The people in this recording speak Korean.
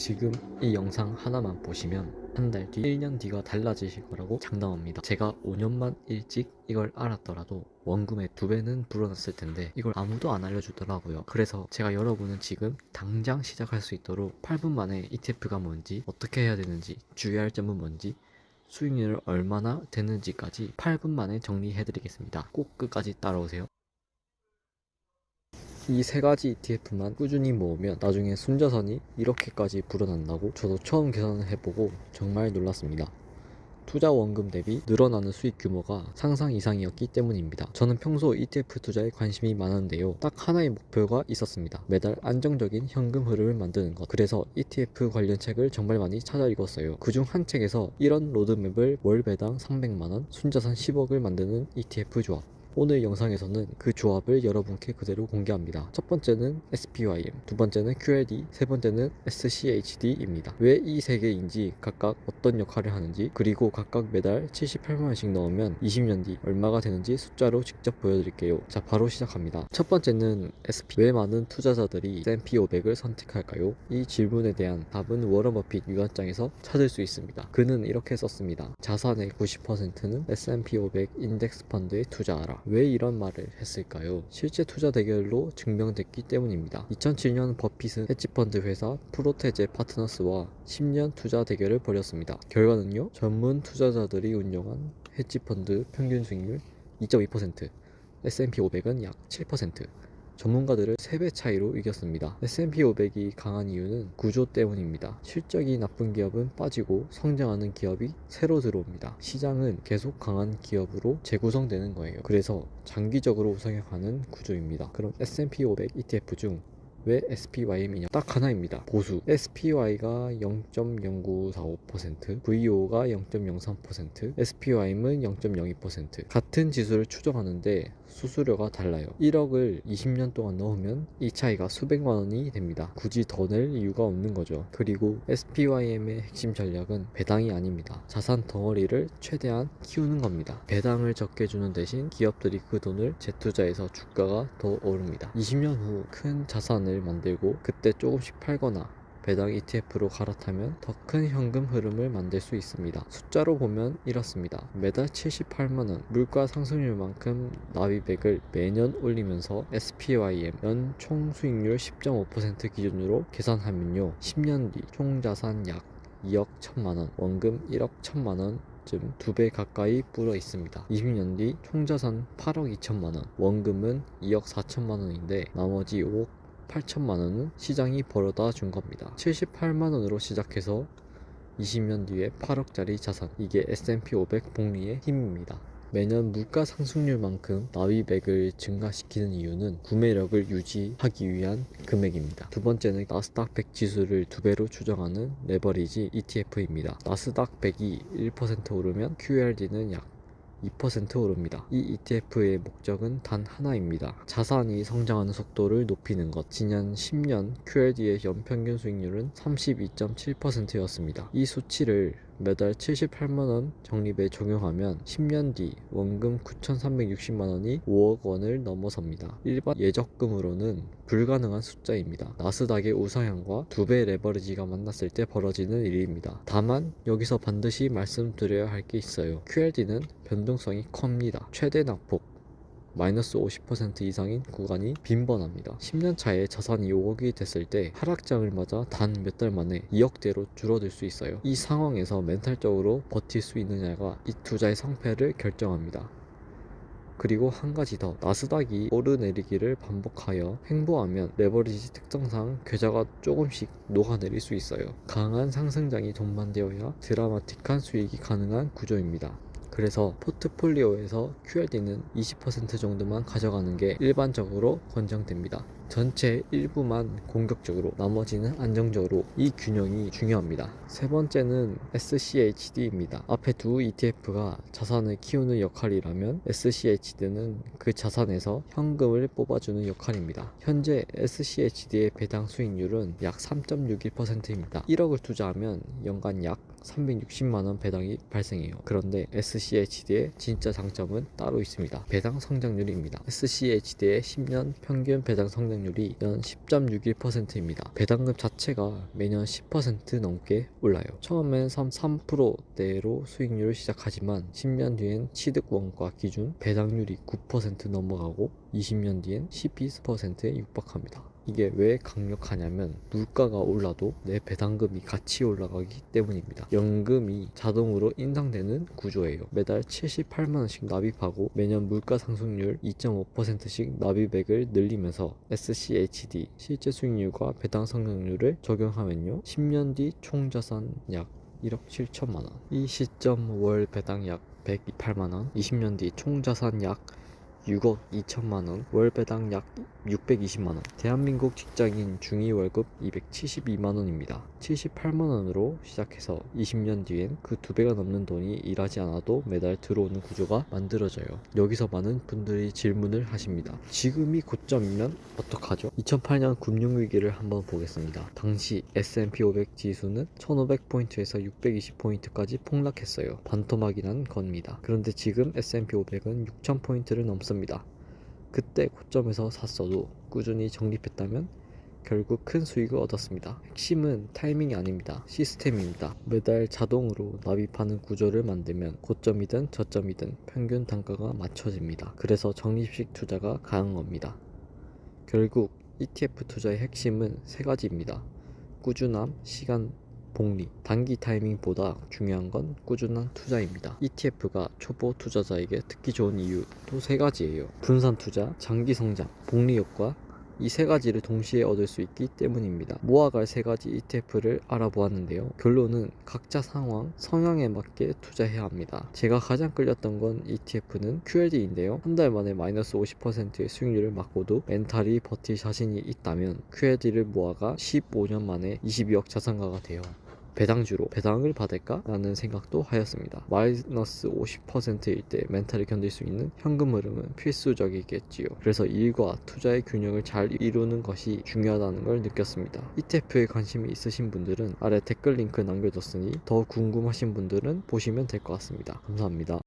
지금 이 영상 하나만 보시면 한 달 뒤, 1년 뒤가 달라지실 거라고 장담합니다. 제가 5년만 일찍 이걸 알았더라도 원금의 2배는 불어났을 텐데 이걸 아무도 안 알려주더라고요. 그래서 제가 여러분은 지금 당장 시작할 수 있도록 8분 만에 ETF가 뭔지, 어떻게 해야 되는지, 주의할 점은 뭔지, 수익률을 얼마나 되는지까지 8분 만에 정리해드리겠습니다. 꼭 끝까지 따라오세요. 이 세 가지 ETF만 꾸준히 모으면 나중에 순자산이 이렇게까지 불어난다고 저도 처음 계산을 해보고 정말 놀랐습니다. 투자 원금 대비 늘어나는 수익 규모가 상상 이상이었기 때문입니다. 저는 평소 ETF 투자에 관심이 많았는데요. 딱 하나의 목표가 있었습니다. 매달 안정적인 현금 흐름을 만드는 것. 그래서 ETF 관련 책을 정말 많이 찾아 읽었어요. 그중 한 책에서 이런 로드맵을 월 배당 300만원, 순자산 10억을 만드는 ETF 조합. 오늘 영상에서는 그 조합을 여러분께 그대로 공개합니다. 첫 번째는 SPYM, 두 번째는 QLD, 세 번째는 SCHD입니다. 왜 이 세 개인지, 각각 어떤 역할을 하는지, 그리고 각각 매달 78만원씩 넣으면 20년 뒤 얼마가 되는지 숫자로 직접 보여드릴게요. 자, 바로 시작합니다. 첫 번째는 SP. 왜 많은 투자자들이 S&P 500을 선택할까요? 이 질문에 대한 답은 워런 버핏 유언장에서 찾을 수 있습니다. 그는 이렇게 썼습니다. 자산의 90%는 S&P 500 인덱스 펀드에 투자하라. 왜 이런 말을 했을까요? 실제 투자 대결로 증명됐기 때문입니다. 2007년 버핏은 헤지펀드 회사 프로테제 파트너스와 10년 투자 대결을 벌였습니다. 결과는요, 전문 투자자들이 운영한 헤지펀드 평균 수익률 2.2%, S&P 500은 약 7%, 전문가들을 3배 차이로 이겼습니다. S&P 500이 강한 이유는 구조 때문입니다. 실적이 나쁜 기업은 빠지고 성장하는 기업이 새로 들어옵니다. 시장은 계속 강한 기업으로 재구성되는 거예요. 그래서 장기적으로 우상향하는 구조입니다. 그럼 S&P 500 ETF 중 왜 SPY이냐? 딱 하나입니다. 보수. SPY가 0.0945%, VO가 0.03%, SPY는 0.02%. 같은 지수를 추정하는데 수수료가 달라요. 1억을 20년 동안 넣으면 이 차이가 수백만 원이 됩니다. 굳이 더 낼 이유가 없는 거죠. 그리고 SPYM의 핵심 전략은 배당이 아닙니다. 자산 덩어리를 최대한 키우는 겁니다. 배당을 적게 주는 대신 기업들이 그 돈을 재투자해서 주가가 더 오릅니다. 20년 후 큰 자산을 만들고 그때 조금씩 팔거나 배당 ETF로 갈아타면 더 큰 현금 흐름을 만들 수 있습니다. 숫자로 보면 이렇습니다. 매달 78만원, 물가 상승률만큼 납입액을 매년 올리면서 SPYM 연 총 수익률 10.5% 기준으로 계산하면요, 10년 뒤 총자산 약 2억 1천만원, 원금 1억 1천만원 쯤 2배 가까이 불어 있습니다. 20년 뒤 총자산 8억 2천만원, 원금은 2억 4천만원인데 나머지 5억 8천만원은 시장이 벌어다 준 겁니다. 78만원으로 시작해서 20년 뒤에 8억짜리 자산. 이게 S&P 500 복리의 힘입니다. 매년 물가 상승률만큼 납입액을 증가시키는 이유는 구매력을 유지하기 위한 금액입니다. 두 번째는 나스닥 100 지수를 2배로 추정하는 레버리지 ETF입니다. 나스닥 100이 1% 오르면 QLD는 약 2% 오릅니다. 이 ETF의 목적은 단 하나입니다. 자산이 성장하는 속도를 높이는 것. 지난 10년 QLD의 연평균 수익률은 32.7%였습니다. 이 수치를 매달 78만원 적립에 적용하면 10년 뒤 원금 9,360만원이 5억 원을 넘어섭니다. 일반 예적금으로는 불가능한 숫자입니다. 나스닥의 우상향과 2배 레버리지가 만났을 때 벌어지는 일입니다. 다만 여기서 반드시 말씀드려야 할 게 있어요. QLD는 변동성이 큽니다. 최대 낙폭 마이너스 50% 이상인 구간이 빈번합니다. 10년 차에 자산이 5억이 됐을 때 하락장을 맞아 단 몇 달 만에 2억대로 줄어들 수 있어요. 이 상황에서 멘탈적으로 버틸 수 있느냐가 이 투자의 성패를 결정합니다. 그리고 한 가지 더, 나스닥이 오르내리기를 반복하여 횡보하면 레버리지 특성상 계좌가 조금씩 녹아내릴 수 있어요. 강한 상승장이 동반되어야 드라마틱한 수익이 가능한 구조입니다. 그래서 포트폴리오에서 QLD는 20% 정도만 가져가는 게 일반적으로 권장됩니다. 전체 일부만 공격적으로, 나머지는 안정적으로. 이 균형이 중요합니다. 세 번째는 SCHD입니다. 앞에 두 ETF가 자산을 키우는 역할이라면 SCHD는 그 자산에서 현금을 뽑아주는 역할입니다. 현재 SCHD의 배당 수익률은 약 3.61%입니다. 1억을 투자하면 연간 약 360만원 배당이 발생해요. 그런데 SCHD의 진짜 장점은 따로 있습니다. 배당 성장률입니다. SCHD의 10년 평균 배당 성장률 성장률이 연 10.61%입니다. 배당금 자체가 매년 10% 넘게 올라요. 처음엔 3%대로 수익률을 시작하지만 10년 뒤엔 취득 원가 기준 배당률이 9% 넘어가고 20년 뒤엔 12%에 육박합니다. 이게 왜 강력하냐면 물가가 올라도 내 배당금이 같이 올라가기 때문입니다. 연금이 자동으로 인상되는 구조예요. 매달 78만원씩 납입하고 매년 물가 상승률 2.5%씩 납입액을 늘리면서 SCHD 실제 수익률과 배당 성장률을 적용하면요 10년 뒤 총자산 약 1억 7천만원, 이 시점 월 배당 약 108만원, 20년 뒤 총자산 약 6억 2천만원, 월 배당 약 620만원. 대한민국 직장인 중위 월급 272만원입니다. 78만원으로 시작해서 20년 뒤엔 그 2배가 넘는 돈이 일하지 않아도 매달 들어오는 구조가 만들어져요. 여기서 많은 분들이 질문을 하십니다. 지금이 고점이면 어떡하죠? 2008년 금융위기를 한번 보겠습니다. 당시 S&P 500 지수는 1500포인트에서 620포인트까지 폭락했어요. 반토막이 난 겁니다. 그런데 지금 S&P 500은 6000포인트를 넘습니다. 그때 고점에서 샀어도 꾸준히 적립했다면 결국 큰 수익을 얻었습니다. 핵심은 타이밍이 아닙니다. 시스템입니다. 매달 자동으로 납입하는 구조를 만들면 고점이든 저점이든 평균 단가가 맞춰집니다. 그래서 적립식 투자가 가능한 겁니다. 결국 ETF 투자의 핵심은 세 가지입니다. 꾸준함, 시간, 복리. 단기 타이밍보다 중요한 건 꾸준한 투자입니다. ETF가 초보 투자자에게 특히 좋은 이유도 세 가지예요. 분산 투자, 장기 성장, 복리 효과, 이 세 가지를 동시에 얻을 수 있기 때문입니다. 모아갈 세 가지 ETF를 알아보았는데요. 결론은 각자 상황, 성향에 맞게 투자해야 합니다. 제가 가장 끌렸던 건 ETF는 QLD인데요. 한 달 만에 마이너스 50%의 수익률을 맞고도 멘탈이 버틸 자신이 있다면 QLD를 모아가 15년 만에 22억 자산가가 돼요. 배당주로 배당을 받을까? 라는 생각도 하였습니다. 마이너스 50%일 때 멘탈을 견딜 수 있는 현금 흐름은 필수적이겠지요. 그래서 일과 투자의 균형을 잘 이루는 것이 중요하다는 걸 느꼈습니다. ETF에 관심이 있으신 분들은 아래 댓글 링크 남겨뒀으니 더 궁금하신 분들은 보시면 될 것 같습니다. 감사합니다.